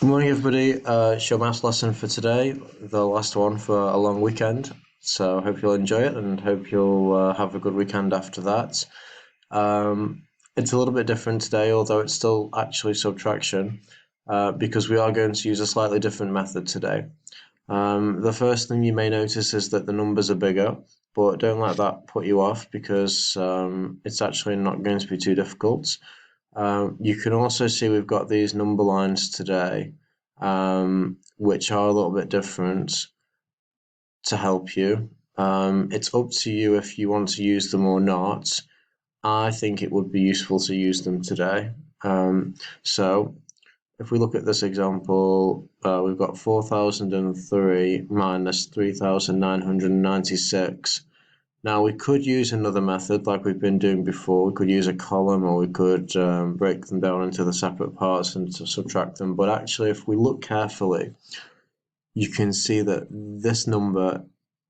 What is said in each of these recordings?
Good morning, everybody. It's your maths lesson for today, the last one for a long weekend. So I hope you'll enjoy it and hope you'll have a good weekend after that. It's a little bit different today, although it's still actually subtraction, because we are going to use a slightly different method today. The first thing you may notice is that the numbers are bigger, but don't let that put you off because it's actually not going to be too difficult. You can also see we've got these number lines today, which are a little bit different to help you. It's up to you if you want to use them or not. I think it would be useful to use them today. So if we look at this example, we've got 4003 minus 3996. Now we could use another method like we've been doing before. We could use a column, or we could break them down into the separate parts and to subtract them. But actually, if we look carefully, you can see that this number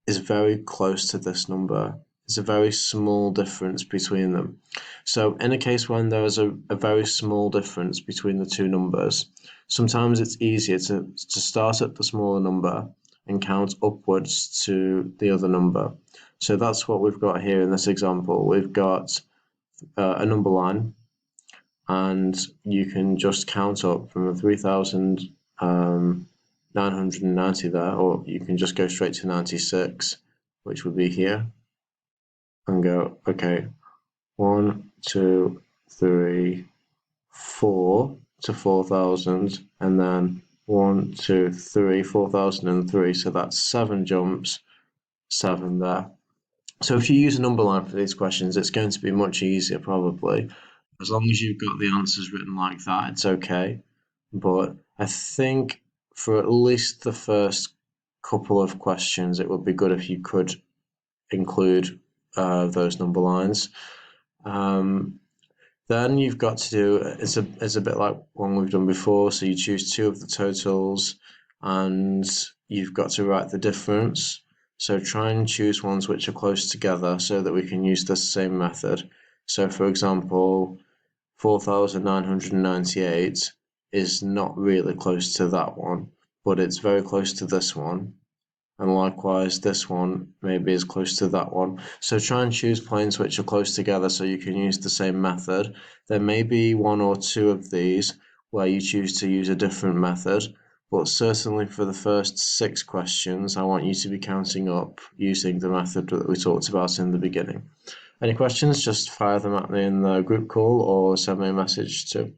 is very close to this number. It's a very small difference between them. So in a case when there is a very small difference between the two numbers, sometimes it's easier to start at the smaller number and count upwards to the other number. So that's what we've got here in this example. We've got a number line, and you can just count up from the 3,990 there, or you can just go straight to 96, which would be here, and go, okay, 1, 2, 3, 4 to 4,000, and then 1, 2, 3, 4,003. So that's 7 jumps, 7 there. So if you use a number line for these questions, it's going to be much easier probably. As long as you've got the answers written like that, it's okay. But I think for at least the first couple of questions, it would be good if you could include those number lines. Then you've got to do, it's a bit like one we've done before. So you choose two of the totals and you've got to write the difference. So try and choose ones which are close together so that we can use the same method. So for example, 4,998 is not really close to that one, but it's very close to this one. And likewise, this one maybe is close to that one. So try and choose planes which are close together so you can use the same method. There may be one or two of these where you choose to use a different method, but certainly for the first 6 questions, I want you to be counting up using the method that we talked about in the beginning. Any questions, just fire them at me in the group call or send me a message too.